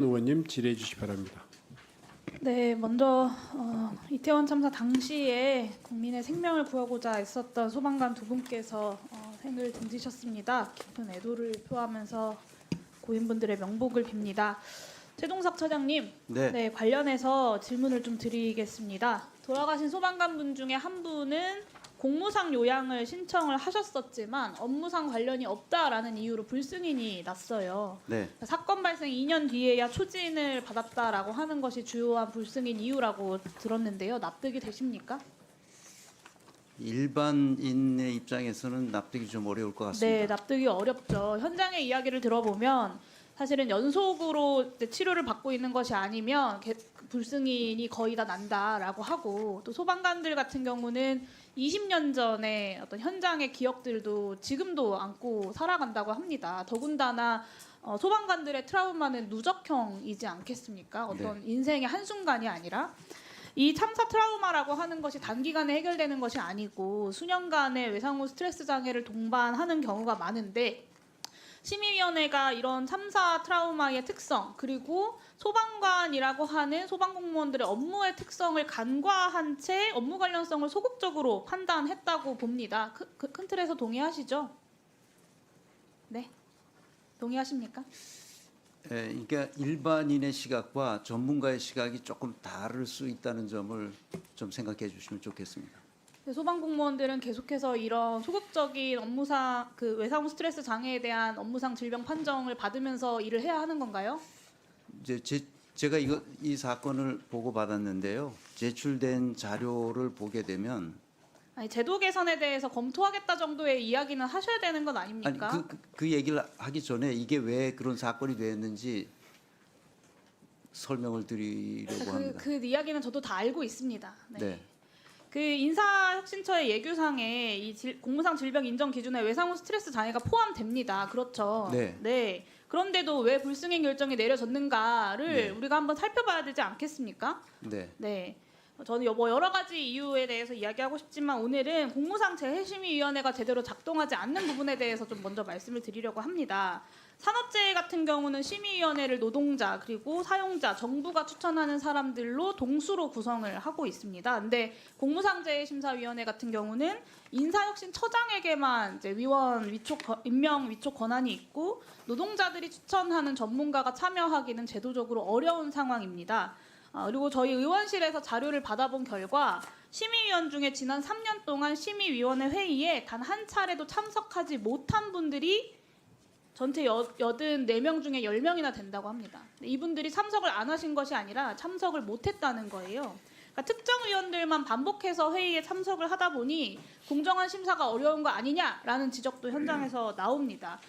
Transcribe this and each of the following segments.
의원님 질의해 주시기 바랍니다. 네, 먼저 이태원 참사 당시에 국민의 생명을 구하고자 애썼던 소방관 두 분께서 생을 등지셨습니다. 깊은 애도를 표하면서 고인분들의 명복을 빕니다. 최동석 처장님, 네. 관련해서 질문을 좀 드리겠습니다. 돌아가신 소방관분 중에 한 분은 공무상 요양을 신청을 하셨었지만 업무상 관련이 없다라는 이유로 불승인이 났어요. 네. 사건 발생 2년 뒤에야 초진을 받았다라고 하는 것이 주요한 불승인 이유라고 들었는데요. 납득이 되십니까? 일반인의 입장에서는 납득이 좀 어려울 것 같습니다. 네, 납득이 어렵죠. 현장의 이야기를 들어보면 사실은 연속으로 치료를 받고 있는 것이 아니면 불승인이 거의 다 난다라고 하고, 또 소방관들 같은 경우는 20년 전에 어떤 현장의 기억들도 지금도 안고 살아간다고 합니다. 더군다나 소방관들의 트라우마는 누적형이지 않겠습니까? 어떤 인생의 한순간이 아니라. 이 참사 트라우마라고 하는 것이 단기간에 해결되는 것이 아니고 수년간의 외상 후 스트레스 장애를 동반하는 경우가 많은데, 심의위원회가 이런 참사 트라우마의 특성, 그리고 소방관이라고 하는 소방공무원들의 업무의 특성을 간과한 채 업무 관련성을 소극적으로 판단했다고 봅니다. 큰 틀에서 동의하시죠? 네, 동의하십니까? 그러니까 일반인의 시각과 전문가의 시각이 조금 다를 수 있다는 점을 좀 생각해 주시면 좋겠습니다. 소방공무원들은 계속해서 이런 소극적인 업무상 외상 후 스트레스 장애에 대한 업무상 질병 판정을 받으면서 일을 해야 하는 건가요? 이제 제가 이 사건을 보고 받았는데요. 제출된 자료를 보게 되면 제도 개선에 대해서 검토하겠다 정도의 이야기는 하셔야 되는 건 아닙니까? 아니 그 얘기를 하기 전에 이게 왜 그런 사건이 되었는지 설명을 드리려고 합니다. 그 이야기는 저도 다 알고 있습니다. 네. 그 인사혁신처의 예규상에 공무상 질병 인정 기준에 외상 후 스트레스 장애가 포함됩니다. 그렇죠. 네. 그런데도 왜 불승인 결정이 내려졌는가를 네. 우리가 한번 살펴봐야 되지 않겠습니까? 네. 저는 여러 가지 이유에 대해서 이야기하고 싶지만 오늘은 공무상 재해심의위원회가 제대로 작동하지 않는 부분에 대해서 좀 먼저 말씀을 드리려고 합니다. 산업재해 같은 경우는 심의위원회를 노동자 그리고 사용자, 정부가 추천하는 사람들로 동수로 구성을 하고 있습니다. 근데 공무상재해심사위원회 같은 경우는 인사혁신처장에게만 이제 위원 임명 위촉 권한이 있고 노동자들이 추천하는 전문가가 참여하기는 제도적으로 어려운 상황입니다. 그리고 저희 의원실에서 자료를 받아본 결과 심의위원 중에 지난 3년 동안 심의위원회 회의에 단 한 차례도 참석하지 못한 분들이 전체 84명 중에 10명이나 된다고 합니다. 이분들이 참석을 안 하신 것이 아니라 참석을 못했다는 거예요. 그러니까 특정 위원들만 반복해서 회의에 참석을 하다 보니 공정한 심사가 어려운 거 아니냐라는 지적도 현장에서 나옵니다.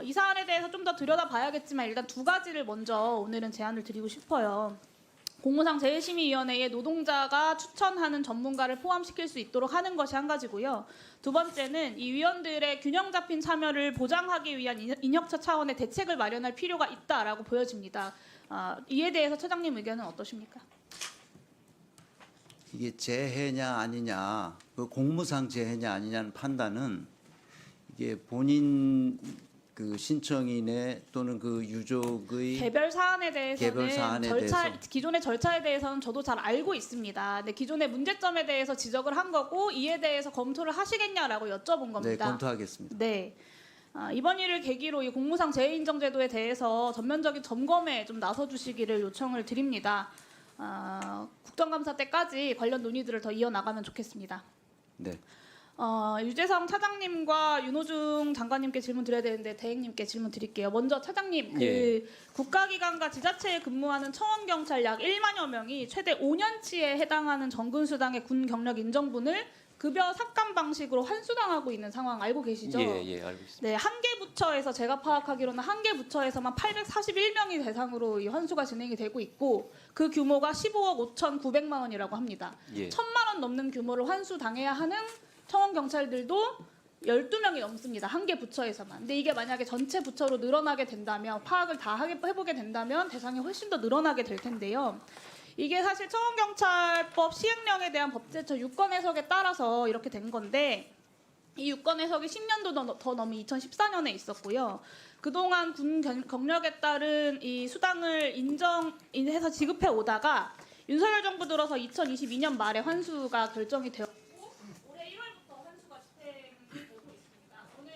이 사안에 대해서 좀 더 들여다봐야겠지만 일단 두 가지를 먼저 오늘은 제안을 드리고 싶어요. 공무상 재해심의위원회에 노동자가 추천하는 전문가를 포함시킬 수 있도록 하는 것이 한 가지고요. 두 번째는 이 위원들의 균형 잡힌 참여를 보장하기 위한 인혁처 차원의 대책을 마련할 필요가 있다라고 보여집니다. 이에 대해서 처장님 의견은 어떠십니까? 이게 재해냐 아니냐, 그 공무상 재해냐 아니냐는 판단은 이게 본인 그 신청인의 또는 그 유족의 개별 사안에 대해서는 대해서. 기존의 절차에 대해서는 저도 잘 알고 있습니다. 근데 기존의 문제점에 대해서 지적을 한 거고 이에 대해서 검토를 하시겠냐라고 여쭤본 겁니다. 네, 검토하겠습니다. 네. 이번 일을 계기로 이 공무상 재해인정제도에 대해서 전면적인 점검에 좀 나서주시기를 요청을 드립니다. 국정감사 때까지 관련 논의들을 더 이어나가면 좋겠습니다. 네. 유재성 차장님과 윤호중 장관님께 질문 드려야 되는데 대행님께 질문 드릴게요. 먼저 차장님, 국가기관과 지자체에 근무하는 청원경찰 약 1만여 명이 최대 5년치에 해당하는 정근수당의 군 경력 인정분을 급여 삭감 방식으로 환수당하고 있는 상황 알고 계시죠? 예, 알고 있습니다. 네, 한 개 부처에서 제가 파악하기로는 한 개 부처에서만 841명이 대상으로 이 환수가 진행이 되고 있고 그 규모가 15억 5,900만 원이라고 합니다. 1,000만 원 넘는 규모를 환수당해야 하는 청원 경찰들도 12명이 넘습니다. 한 개 부처에서만. 근데 이게 만약에 전체 부처로 늘어나게 된다면 파악을 다 해보게 된다면 대상이 훨씬 더 늘어나게 될 텐데요. 이게 사실 청원경찰법 시행령에 대한 법제처 유권 해석에 따라서 이렇게 된 건데 이 유권 해석이 10년도 더 넘은 2014년에 있었고요. 그동안 군 경력에 따른 이 수당을 인정해서 지급해 오다가 윤석열 정부 들어서 2022년 말에 환수가 결정이 되었고 올해 1월부터 환수가 집행되고 있습니다. 저는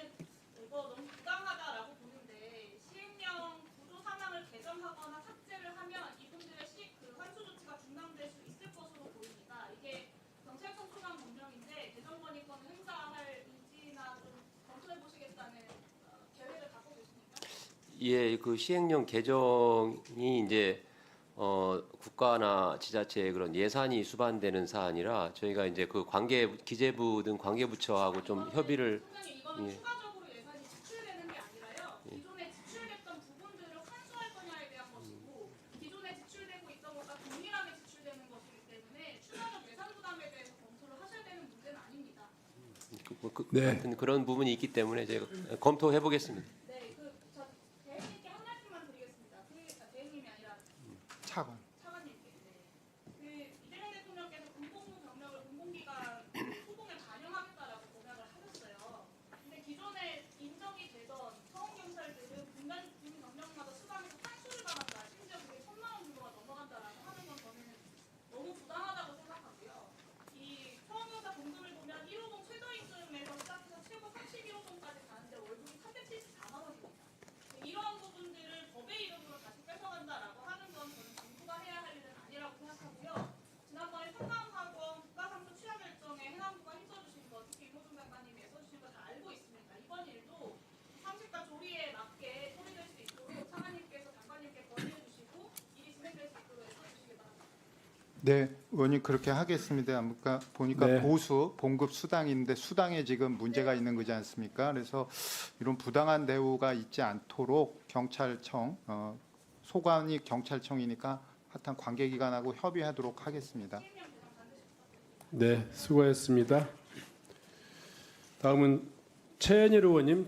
이거 너무 부당하다라고 보는데 시행령 구조 상황을 개정하거나 삭제를 하면 이분들의 그 환수 조치가 중단될 수 있을 것으로 보입니다. 이게 경찰청 수감 법령인데 개정권이권 행사할 의지나 좀 검토해 보시겠다는 계획을 갖고 계십니까? 예, 그 시행령 개정이 이제 국가나 지자체의 그런 예산이 수반되는 사안이라 저희가 이제 그 기재부 등 관계부처하고 좀 협의를 선생님, 이거는 예. 추가적으로 예산이 지출되는 게 아니라요. 기존에 지출됐던 부분들을 환수할 거냐에 대한 것이고 기존에 지출되고 있던 것과 동일하게 지출되는 것이기 때문에 추가적 예산 부담에 대해서 검토를 하셔야 되는 문제는 아닙니다. 네. 하여튼 그런 부분이 있기 때문에 제가 검토해 보겠습니다. 네, 저 대행님께 한 말씀만 드리겠습니다. 대행님이 아니라 차관. 차관님께. 이재명 대통령께서 군복무 병력을 공공기관 소봉에 반영하겠다라고 공약을 하셨어요. 근데 기존에 인정이 되던 서울경찰들은 군 병력마다 수당에서 환수를 받았다. 심지어 그게 1,000만 원 정도가 넘어간다라고 하는 건 저는 너무 부당하다고 생각하고요. 이 서울경찰 봉급을 보면 1호봉 최저임금에서 시작해서 최고 31호봉까지 가는데 월급이 374만 원입니다. 이러한 부분들을 법의 이름으로 다시 뺏어간다라고 하는 건 저는 정부가 해야 할 일은 아니라고 생각하고요. 지난번에 상가사건 국가상품 취하 결정에 해남부가 힘써주신 거, 특히 이호준 장관님이 애써주신 거 다 알고 있습니다. 이번 일도 상식과 조리에 맞게 처리될 수 있도록 차관님께서 장관님께 건의해 주시고 일이 진행될 수 있도록 애써주시기 바랍니다. 네, 의원님 그렇게 하겠습니다. 보니까 네. 보수 봉급 수당인데 수당에 지금 문제가 있는 거지 않습니까? 그래서 이런 부당한 대우가 있지 않도록 경찰청 소관이 경찰청이니까 하여튼 관계기관하고 협의하도록 하겠습니다. 네, 수고했습니다. 다음은 최현일 의원님.